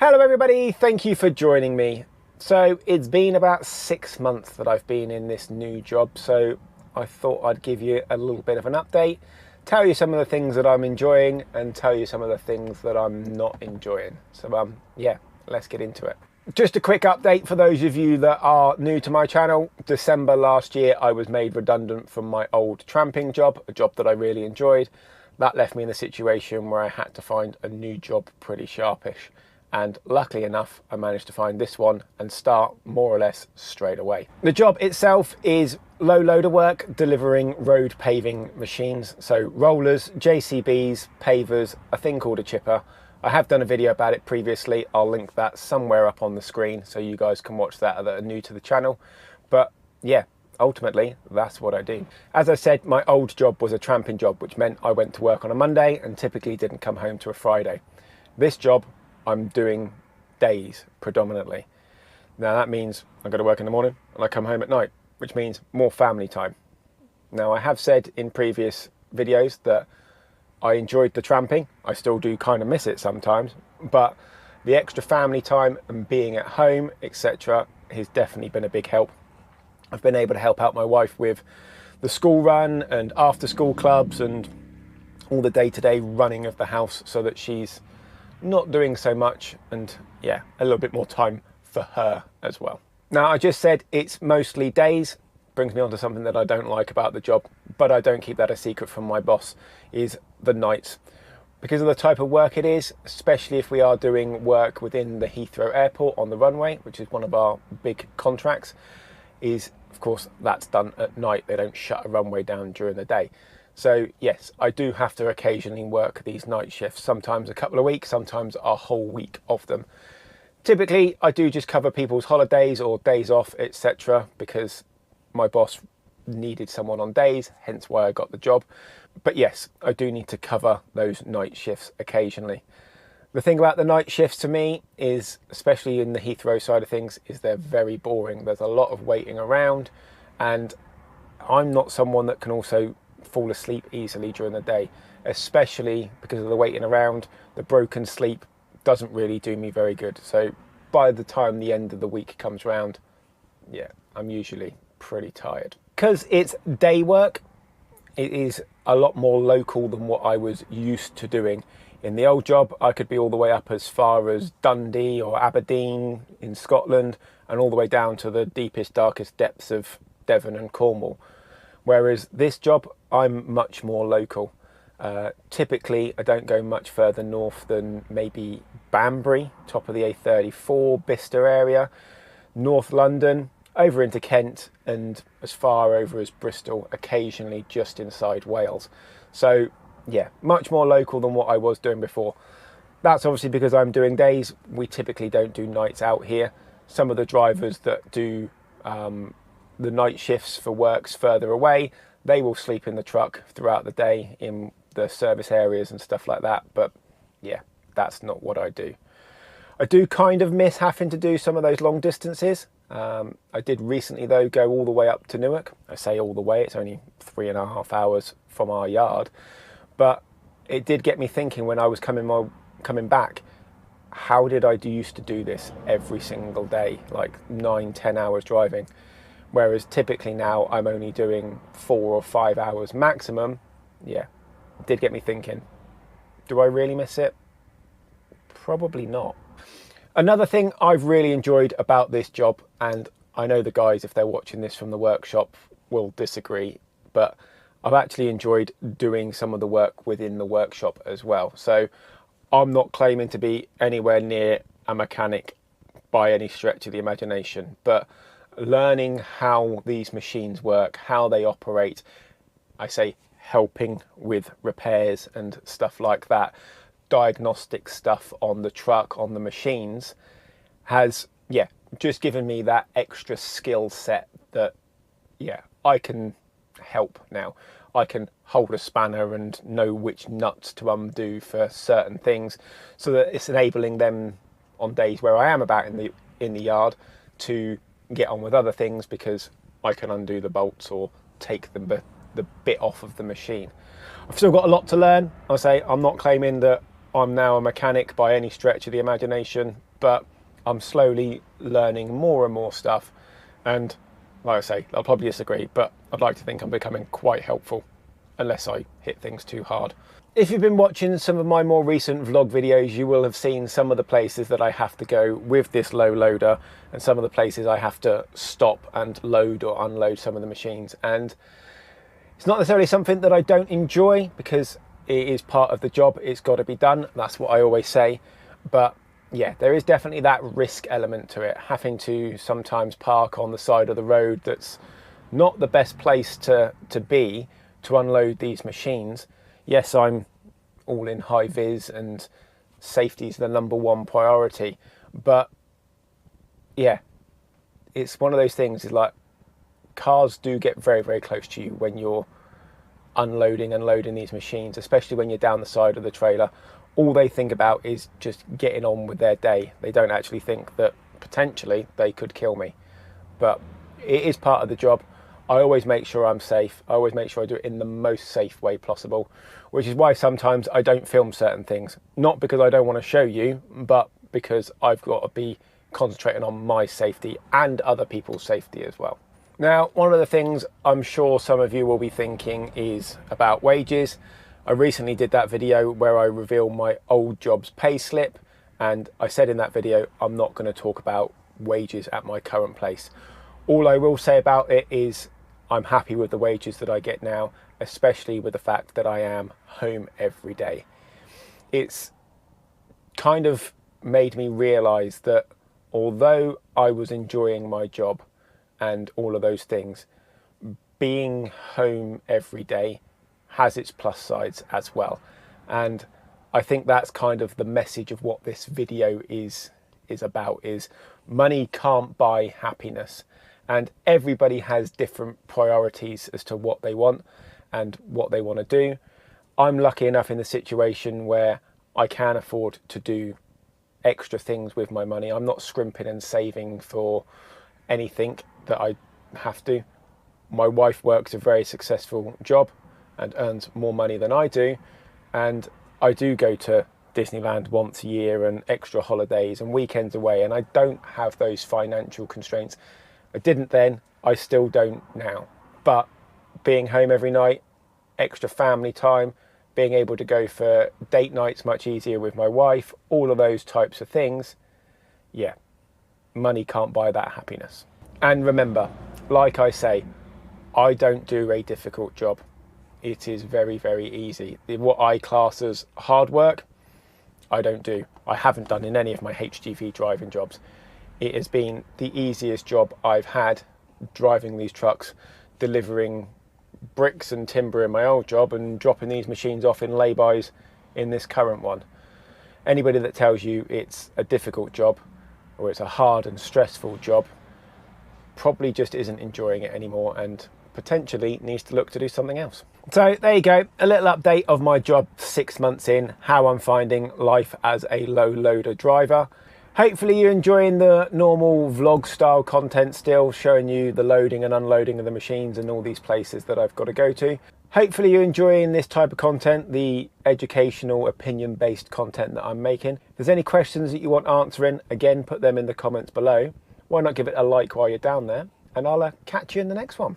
Hello everybody, thank you for joining me. So it's been about 6 months that I've been in this new job, so I thought I'd give you a little bit of an update, tell you some of the things that I'm enjoying and tell you some of the things that I'm not enjoying. So yeah, let's get into it. Just a quick update for those of you that are new to my channel. December last year I was made redundant from my old tramping job, a job that I really enjoyed. That left me in a situation where I had to find a new job pretty sharpish. And luckily enough, I managed to find this one and start more or less straight away. The job itself is low loader work, delivering road paving machines. So rollers, JCBs, pavers, a thing called a chipper. I have done a video about it previously. I'll link that somewhere up on the screen so you guys can watch that that are new to the channel. But yeah, ultimately, that's what I do. As I said, my old job was a tramping job, which meant I went to work on a Monday and typically didn't come home to a Friday. This job, I'm doing days predominantly. Now that means I go to work in the morning and I come home at night, which means more family time. Now I have said in previous videos that I enjoyed the tramping. I still do kind of miss it sometimes, but the extra family time and being at home, etc., has definitely been a big help. I've been able to help out my wife with the school run and after school clubs and all the day-to-day running of the house so that she's not doing so much and yeah, a little bit more time for her as well. Now I just said it's mostly days, brings me on to something that I don't like about the job, but I don't keep that a secret from my boss, is the nights. Because of the type of work it is, especially if we are doing work within the Heathrow Airport on the runway, which is one of our big contracts, is of course that's done at night. They don't shut a runway down during the day. So yes, I do have to occasionally work these night shifts, sometimes a couple of weeks, sometimes a whole week of them. Typically, I do just cover people's holidays or days off, etc., because my boss needed someone on days, hence why I got the job. But yes, I do need to cover those night shifts occasionally. The thing about the night shifts to me is, especially in the Heathrow side of things, is they're very boring. There's a lot of waiting around, and I'm not someone that can also fall asleep easily during the day, especially because of the waiting around. The broken sleep doesn't really do me very good. So by the time the end of the week comes around, yeah, I'm usually pretty tired. Because it's day work, it is a lot more local than what I was used to doing. In the old job, I could be all the way up as far as Dundee or Aberdeen in Scotland and all the way down to the deepest, darkest depths of Devon and Cornwall. Whereas this job, I'm much more local. Typically, I don't go much further north than maybe Banbury, top of the A34, Bicester area, North London, over into Kent, and as far over as Bristol, occasionally just inside Wales. So yeah, much more local than what I was doing before. That's obviously because I'm doing days. We typically don't do nights out here. Some of the drivers that do the night shifts for works further away, they will sleep in the truck throughout the day in the service areas and stuff like that. But yeah, that's not what I do. I do kind of miss having to do some of those long distances. I did recently though go all the way up to Newark. I say all the way, it's only 3.5 hours from our yard. But it did get me thinking when I was coming back, how did I used to do this every single day, like 9-10 hours driving? Whereas typically now I'm only doing 4 or 5 hours maximum. Yeah, it did get me thinking, do I really miss it? Probably not. Another thing I've really enjoyed about this job, and I know the guys, if they're watching this from the workshop, will disagree, but I've actually enjoyed doing some of the work within the workshop as well. So I'm not claiming to be anywhere near a mechanic by any stretch of the imagination, but learning how these machines work, how they operate, I say helping with repairs and stuff like that, diagnostic stuff on the truck, on the machines, has, yeah, just given me that extra skill set that, yeah, I can help now. I can hold a spanner and know which nuts to undo for certain things, so that it's enabling them on days where I am about in the yard to get on with other things, because I can undo the bolts or take the bit off of the machine. I've still got a lot to learn. I say I'm not claiming that I'm now a mechanic by any stretch of the imagination, but I'm slowly learning more and more stuff. And like I say, I'll probably disagree, but I'd like to think I'm becoming quite helpful, unless I hit things too hard. If you've been watching some of my more recent vlog videos, you will have seen some of the places that I have to go with this low loader and some of the places I have to stop and load or unload some of the machines. And it's not necessarily something that I don't enjoy, because it is part of the job. It's got to be done. That's what I always say. But yeah, there is definitely that risk element to it, having to sometimes park on the side of the road that's not the best place to be to unload these machines. Yes, I'm all in high vis and safety is the #1 priority, but yeah, it's one of those things. Is like, cars do get very, very close to you when you're unloading and loading these machines, especially when you're down the side of the trailer. All they think about is just getting on with their day. They don't actually think that potentially they could kill me. But it is part of the job. I always make sure I'm safe. I always make sure I do it in the most safe way possible, which is why sometimes I don't film certain things. Not because I don't want to show you, but because I've got to be concentrating on my safety and other people's safety as well. Now, one of the things I'm sure some of you will be thinking is about wages. I recently did that video where I revealed my old job's pay slip, and I said in that video I'm not going to talk about wages at my current place. All I will say about it is I'm happy with the wages that I get now, especially with the fact that I am home every day. It's kind of made me realise that although I was enjoying my job and all of those things, being home every day has its plus sides as well. And I think that's kind of the message of what this video is about, is money can't buy happiness. And everybody has different priorities as to what they want and what they want to do. I'm lucky enough in the situation where I can afford to do extra things with my money. I'm not scrimping and saving for anything that I have to. My wife works a very successful job and earns more money than I do. And I do go to Disneyland once a year and extra holidays and weekends away. And I don't have those financial constraints. I didn't then, I still don't now. But being home every night, extra family time, being able to go for date nights much easier with my wife, all of those types of things, yeah, money can't buy that happiness. And remember, like I say, I don't do a difficult job. It is very, very easy. What I class as hard work, I don't do. I haven't done in any of my HGV driving jobs. It has been the easiest job I've had, driving these trucks, delivering bricks and timber in my old job and dropping these machines off in lay-bys in this current one. Anybody that tells you it's a difficult job or it's a hard and stressful job probably just isn't enjoying it anymore and potentially needs to look to do something else. So there you go, a little update of my job 6 months in, how I'm finding life as a low loader driver. Hopefully you're enjoying the normal vlog style content still, showing you the loading and unloading of the machines and all these places that I've got to go to. Hopefully you're enjoying this type of content, the educational, opinion-based content that I'm making. If there's any questions that you want answering, again, put them in the comments below. Why not give it a like while you're down there? And I'll catch you in the next one.